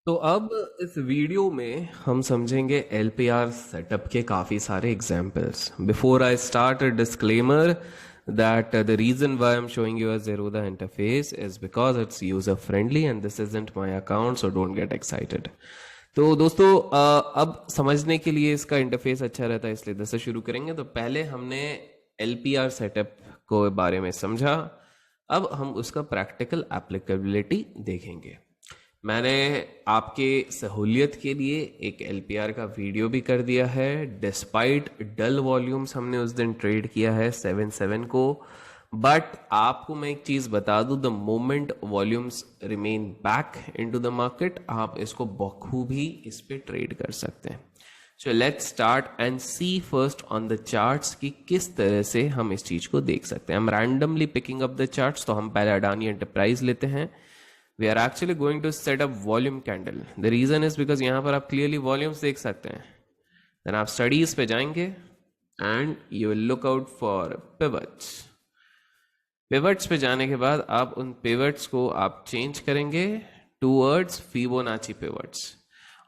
तो अब इस वीडियो में हम समझेंगे एलपीआर सेटअप के काफ़ी सारे examples. Before I start a disclaimer that the reason why I'm showing you a Zerodha interface is because it's user friendly and this isn't my account, so don't get excited. तो दोस्तों अब समझने के लिए इसका इंटरफेस अच्छा रहता है इसलिए 10 से शुरू करेंगे. तो पहले हमने एलपीआर सेटअप को बारे में समझा. अब हम उसका प्रैक्टिकल एप्लीकेबिलिटी देखेंगे. मैंने आपके सहूलियत के लिए एक एलपीआर का वीडियो भी कर दिया है. डिस्पाइट डल वॉल्यूम्स हमने उस दिन ट्रेड किया है 7-7 को. बट आपको मैं एक चीज बता दूं, the moment volumes remain back into the market, आप इसको बखूबी इस पे ट्रेड कर सकते हैं. So let's start and see first on the charts कि किस तरह से हम इस चीज को देख सकते हैं. हम randomly picking up the charts. तो हम पहले अडानी एंटरप्राइज लेते हैं. We are actually going to set up volume candle. The reason is because यहाँ पर आप clearly volumes देख सकते हैं. Then आप studies पे जाएंगे and you will look out for pivots. Pivots पे जाने के बाद आप उन pivots को आप change करेंगे towards Fibonacci pivots.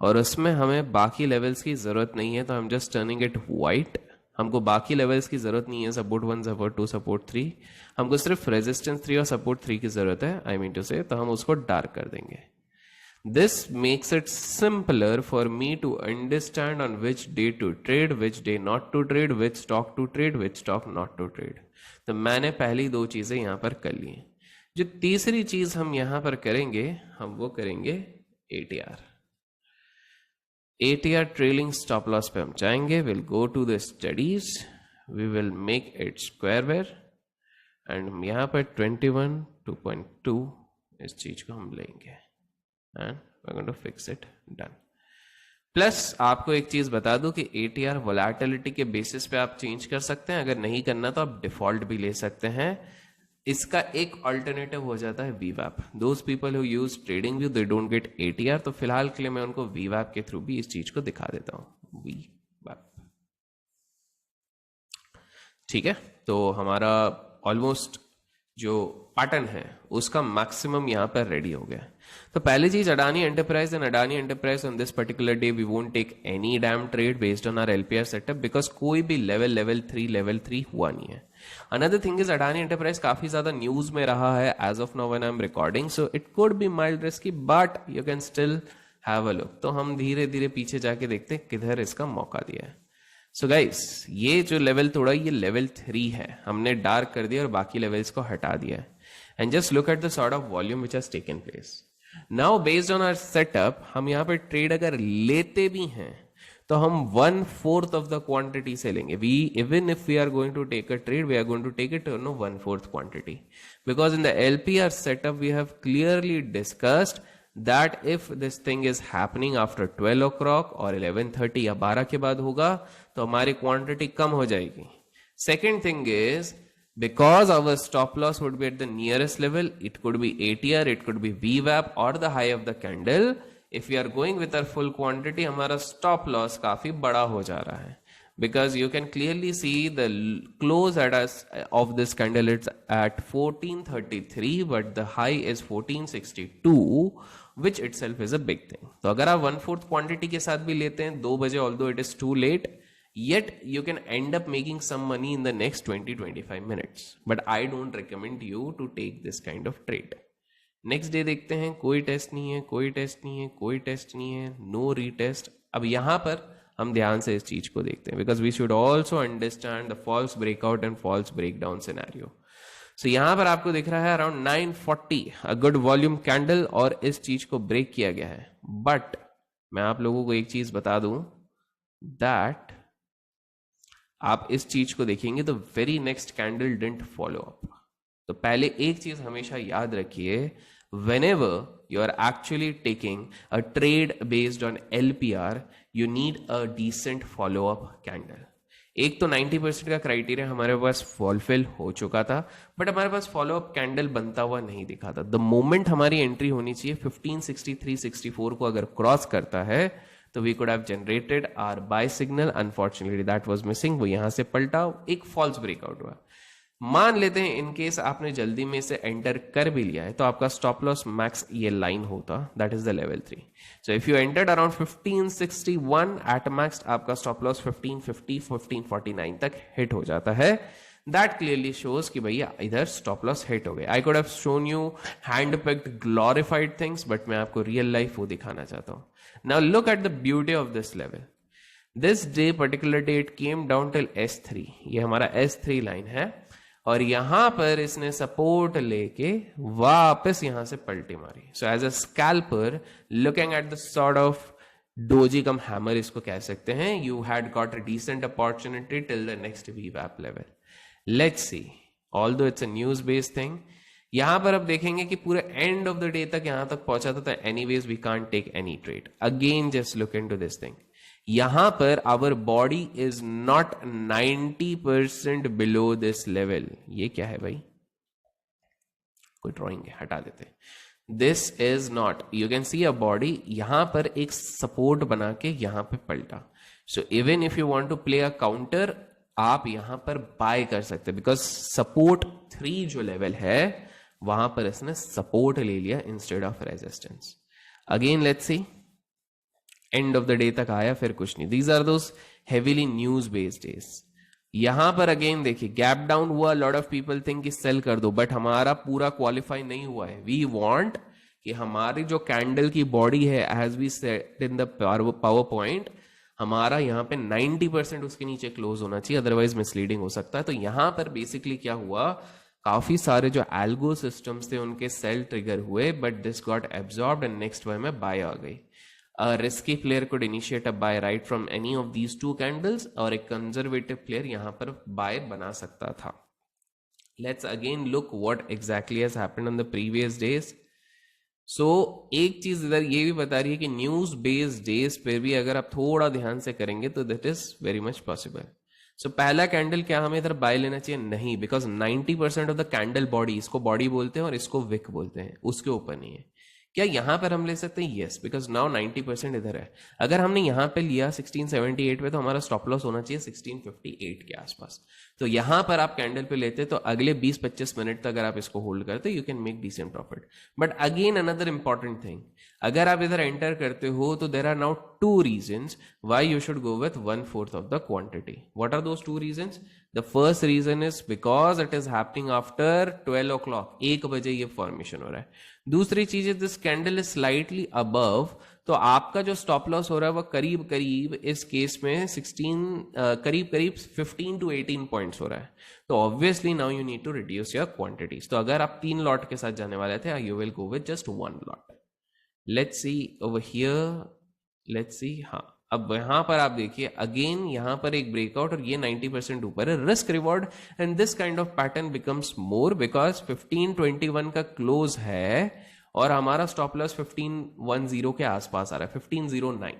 और उसमें हमें बाकी levels की जरूरत नहीं है, तो हम just turning it white. हमको बाकी लेवल्स की जरूरत नहीं है, सपोर्ट 1, सपोर्ट 2, सपोर्ट 3. हमको सिर्फ रेजिस्टेंस 3 और सपोर्ट 3 की जरूरत है, आई मीन टू से. तो हम उसको डार्क कर देंगे. This makes it simpler for me to understand on which day to trade, which day not to trade, which stock to trade, which stock not to trade. तो मैंने पहली दो चीजें यहां पर कर ली. जो तीसरी चीज हम यहां पर करेंगे, हम वो करेंगे ATR ट्रेलिंग स्टॉप लॉस पे हम जाएंगे. Will go to the studies, we will make it square where and हम यहाँ पर 21.2 इस चीज को हम लेंगे and we are going to fix it. Done. Plus आपको एक चीज बता दूं कि ATR वोलेटिलिटी के बेसिस पे आप चेंज कर सकते हैं. अगर नहीं करना तो आप डिफॉल्ट भी ले सकते हैं. इसका एक अल्टरनेटिव हो जाता है VWAP. Those people who use trading view they don't get ATR. तो फिलहाल के लिए मैं उनको VWAP के थ्रू भी इस चीज को दिखा देता हूं. VWAP. ठीक है. तो हमारा ऑलमोस्ट जो पैटर्न है उसका मैक्सिमम यहां पर रेडी हो गया. तो पहली चीज Adani enterprise. And Adani enterprise on this particular day we won't take any damn trade based on our LPR setup because कोई भी लेवल 3 हुआ नहीं है. Another thing is Adani enterprise काफी ज्यादा न्यूज में रहा है as of now when I am recording. So it could be mild risky but you can still have a look. तो हम धीरे धीरे पीछे जाके देखते हैं किधर इसका मौका दिया है. सो गाइस, ये जो लेवल तोड़ा ये लेवल 3 है. हमने डार्क कर दिया और बाकी लेवल्स को हटा दिया है. And just look at the sort of volume which has taken place. Now based on our setup हम यहाँ पर ट्रेड अगर लेते भी हैं तो हम 1/4 ऑफ द क्वांटिटी से लेंगे. We even if we are going to take a trade we are going to take it 1/4 quantity because in the LPR setup we have clearly discussed that if this thing is happening after 12 o'clock और 11:30 या 12 के बाद होगा तो हमारी quantity कम हो जाएगी. Second thing is because our stop loss would be at the nearest level, it could be ATR, it could be VWAP or the high of the candle. If we are going with our full quantity हमारा stop loss काफी बड़ा हो जा रहा है because you can clearly see the close at us of this candle. It's at 1433 but the high is 1462 which itself is a big thing. तो अगर आप 1/4 क्वांटिटी के साथ भी लेते हैं 2 बजे, although it is too late, yet you can end up making some money in the next 20-25 minutes. But I don't recommend you to take this kind of trade. Next day देखते हैं, कोई test नहीं है, कोई test नहीं है, कोई test नहीं है, नो रीटेस्ट. अब यहां पर हम ध्यान से इस चीज को देखते हैं because we should also understand the false breakout and false breakdown scenario. So यहां पर आपको दिख रहा है around 940 a good volume candle और इस चीज को ब्रेक किया गया है. बट मैं आप लोगों को एक चीज बता दूं दैट आप इस चीज को देखेंगे तो very next candle didn't follow up. तो पहले एक चीज हमेशा याद रखिए, whenever you are actually taking a trade based on LPR, you need a decent follow-up candle. एक तो 90% का क्राइटेरिया हमारे पास फुलफिल हो चुका था बट हमारे पास फॉलो अप कैंडल बनता हुआ नहीं दिखा था. द मोमेंट हमारी एंट्री होनी चाहिए 1563-64 को अगर क्रॉस करता है तो we could have generated our buy signal. Unfortunately that was missing. वो यहां से पलटा, एक फॉल्स ब्रेकआउट हुआ. मान लेते हैं इन केस आपने जल्दी में इसे एंटर कर भी लिया है तो आपका स्टॉप लॉस मैक्स ये लाइन होता, that is the level 3. So if you entered around 1561 at max, आपका स्टॉप लॉस 1550 1549 तक हिट हो जाता है. दैट क्लियरली शोज कि भैया इधर स्टॉप लॉस हिट हो गए. I could have shown you hand picked glorified things, but मैं आपको रियल लाइफ वो दिखाना चाहता हूं. Now look at the beauty of this level. This day particular day it came down till S3. ये हमारा S3 लाइन है और यहां पर इसने सपोर्ट लेके वापस यहां से पलटी मारी. So as a scalper looking at the sort of doji cum hammer इसको कह सकते हैं, you had got a decent opportunity till the next VWAP level. Let's see, although it's a news based thing. यहां पर अब देखेंगे कि पूरे एंड ऑफ द डे तक यहां तक पहुंचा था, anyways we can't take any trade. Again just look into this thing. यहां पर our body is not 90% below this level. ये क्या है भाई, कोई ड्रॉइंग है, हटा देते. This is not, you can see a body यहां पर एक सपोर्ट बना के यहां पे पलटा. So even if you want to play a counter, आप यहां पर बाय कर सकते हैं बिकॉज सपोर्ट 3 जो लेवल है वहां पर इसने सपोर्ट ले लिया instead of resistance. Again let's see, end of the day तक आया फिर कुछ नहीं. These are those heavily news based days. यहां पर अगेन देखिए गैप डाउन हुआ, लॉट ऑफ पीपल थिंक कि सेल कर दो, बट हमारा पूरा क्वालिफाई नहीं हुआ है. वी वांट कि हमारी जो कैंडल की बॉडी है as we set in the power point, हमारा यहां पे 90% उसके नीचे क्लोज होना चाहिए, अदरवाइज मिसलीडिंग हो सकता है. तो यहां पर बेसिकली क्या हुआ, काफी सारे जो एल्गो सिस्टम्स थे उनके सेल ट्रिगर हुए, but this got absorbed and next way में बाय आ गई. A risky player could initiate a buy right from any of these two candles, और एक conservative player यहां पर buy बना सकता था. Let's again look what exactly has happened on the previous days. So एक चीज इधर ये भी बता रही है कि न्यूज बेस्ड डेज पे भी अगर आप थोड़ा ध्यान से करेंगे तो that is very much possible. So पहला कैंडल क्या हमें इधर बाय लेना चाहिए? नहीं, because 90% of the candle body, इसको बॉडी बोलते हैं और इसको विक बोलते हैं, उसके ऊपर नहीं है. क्या यहां पर हम ले सकते हैं? यस, बिकॉज नाउ 90% इधर है. अगर हमने यहां पे लिया 1678 पे तो हमारा स्टॉप लॉस होना चाहिए 1658 के आसपास. तो यहां पर आप कैंडल पे लेते तो अगले 20-25 मिनट तक अगर आप इसको होल्ड करते you can make decent profit. But again another important thing, अगर आप इधर एंटर करते हो तो there are now 2 reasons why you should go with 1/4 of the quantity. What are those 2 reasons? The first reason is because it is happening after 12 o'clock. 1 बजे ये formation हो रहा है. दूसरी चीज है this candle is slightly above, तो आपका जो स्टॉप लॉस हो रहा है वो करीब करीब इस केस में 16 करीब करीब 15 to 18 पॉइंट्स हो रहा है. तो obviously now you need to reduce your quantities. तो अगर आप 3 लॉट के साथ जाने वाले थे, you will go with just 1 lot. Let's see over here, let's see. हाँ, अब यहां पर आप देखिए अगेन यहां पर एक ब्रेकआउट और ये 90% ऊपर है. Risk reward and this kind of pattern becomes more because 1521 का क्लोज है और हमारा स्टॉप लॉस 1510 के आसपास आ रहा है, 1509.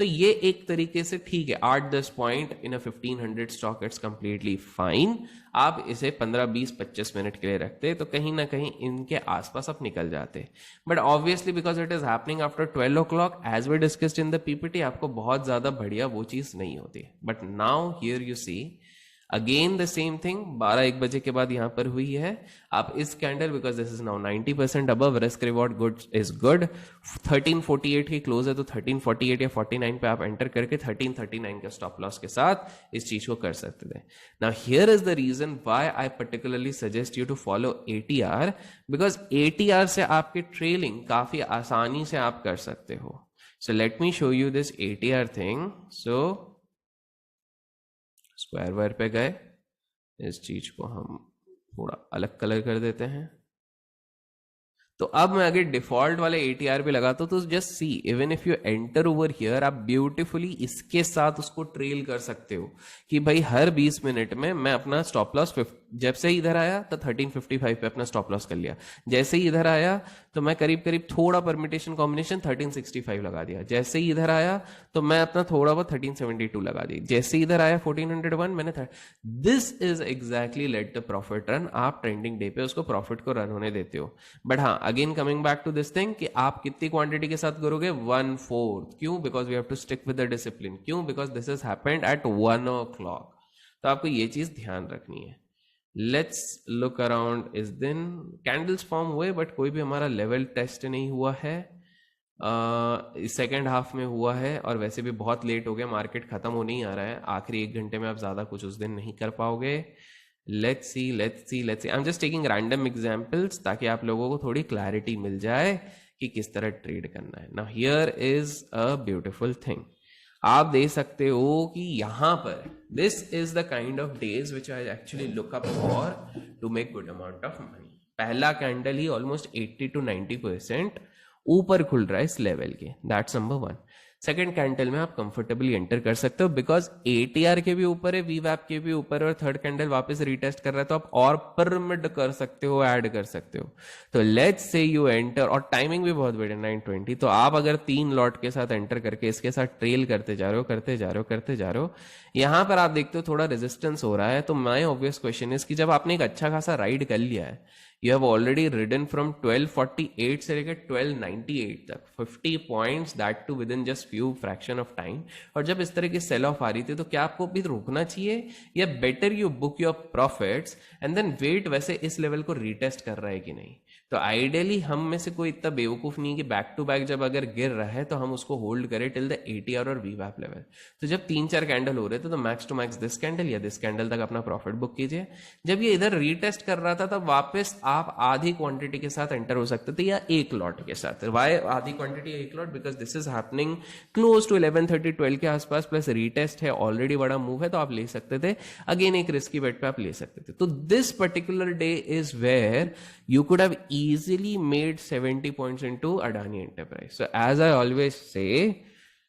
तो ये एक तरीके से ठीक है. 8-10 point in a 1500 stock, it's completely fine. आप इसे 15-20-25 मिनट के लिए रखते तो कहीं ना कहीं इनके आसपास आप निकल जाते. But obviously because it is happening after 12 o'clock as we discussed in the PPT, आपको बहुत ज्यादा बढ़िया वो चीज नहीं होती. But now here you see again the same thing. 12-1 बजे के बाद यहां पर हुई है. आप इस candle, because this is now 90% above, risk reward good is good. 1348 की क्लोज है तो 1348 या 49 पे आप एंटर करके 1339 के स्टॉप लॉस के साथ इस चीज को कर सकते थे. Now here is the reason why I particularly suggest you to follow ATR, because ATR से आपके ट्रेलिंग काफी आसानी से आप कर सकते हो. So let me show you this ATR thing. So square wire पे गए, इस चीज को हम थोड़ा अलग कलर कर देते हैं. तो अब मैं अगर डिफॉल्ट वाले ATR पे लगाता हूं तो just see, even if you enter over here, आप ब्यूटीफुली इसके साथ उसको ट्रेल कर सकते हो कि भाई हर 20 मिनट में मैं अपना स्टॉप लॉस जब से ही इधर आया तो 1355 पे अपना स्टॉप लॉस कर लिया. जैसे ही इधर आया तो मैं करीब करीब थोड़ा परमिटेशन कॉम्बिनेशन 1365 लगा दिया. जैसे ही इधर आया तो मैं अपना थोड़ा बहुत 1372 लगा दी. जैसे ही इधर आया 1401 मैंने this is exactly let the profit run. आप ट्रेंडिंग डे पे उसको प्रॉफिट को रन होने देते हो. बट हाँ, again coming back to this thing कि आप कितनी क्वांटिटी के साथ करोगे? 1/4. क्यों? Because we have to stick with the discipline. क्यों? Because this is happened at 1 o'clock. तो आपको ये चीज ध्यान रखनी है. लेट्स लुक अराउंड इस दिन कैंडल्स फॉर्म हुए बट कोई भी हमारा लेवल टेस्ट नहीं हुआ है, सेकेंड हाफ में हुआ है और वैसे भी बहुत लेट हो गया, मार्केट खत्म होने ही आ रहा है, आखिरी 1 घंटे में आप ज़्यादा कुछ उस दिन नहीं कर पाओगे। Let's see let's see let's see, I am just taking random examples ताकि आप लोगों को थोड़ी क्लैरिटी मिल जाए कि किस तरह ट्रेड करना है। Now here is a beautiful thing, आप देख सकते हो कि यहां पर this is the kind of days which I actually look up for to make good amount of money. पहला कैंडल ही ऑलमोस्ट 80 to 90% ऊपर खुल रहा है इस लेवल के, दैट्स नंबर 1। सेकंड कैंडल में आप कंफर्टेबली एंटर कर सकते हो बिकॉज एटीआर के भी ऊपर है, वीवैप के भी ऊपर है, और थर्ड कैंडल वापस रिटेस्ट कर रहा है तो आप और पिरामिड कर सकते हो, ऐड कर सकते हो। तो लेट्स से यू एंटर, और टाइमिंग भी बहुत बढ़िया 9:20, तो आप अगर 3 लॉट के साथ एंटर करके इसके साथ ट्रेल करते जा रहे हो करते जा रहे हो करते जा रहे हो, यहां पर आप देखते हो थोड़ा रेजिस्टेंस हो रहा है। तो माय ऑब्वियस क्वेश्चन इज कि जब आपने एक अच्छा खासा राइड कर लिया है, you have already ridden from 1248 से लेकर 1298 तक 50 points, that too within just few fraction of time, और जब इस तरह की सेल ऑफ आ रही थी तो क्या आपको भी रुकना चाहिए या better you book your profits and then wait वैसे इस लेवल को रीटेस्ट कर रहा है कि नहीं। तो आइडियली हम में से कोई इतना बेवकूफ नहीं है कि बैक टू बैक जब अगर गिर रहा है तो हम उसको होल्ड करें टिल द एटीआर और वीवैप लेवल। तो जब 3-4 कैंडल हो रहे थे तो max to max this candle या दिस कैंडल तक अपना प्रॉफिट बुक कीजिए। जब ये इधर रीटेस्ट कर रहा था तब वापस आप आधी क्वांटिटी के साथ एंटर हो सकते थे या एक लॉट के साथ। वाई आधी क्वांटिटी या एक lot? Because this is happening close to 11:30-12 के आसपास, प्लस रीटेस्ट है, ऑलरेडी बड़ा मूव है, तो आप ले सकते थे। अगेन एक रिस्की बेट पे आप ले सकते थे। तो this particular day is where you could have easily made 70 points into Adani Enterprise. So as I always say,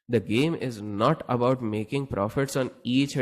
the game is not about making profits on each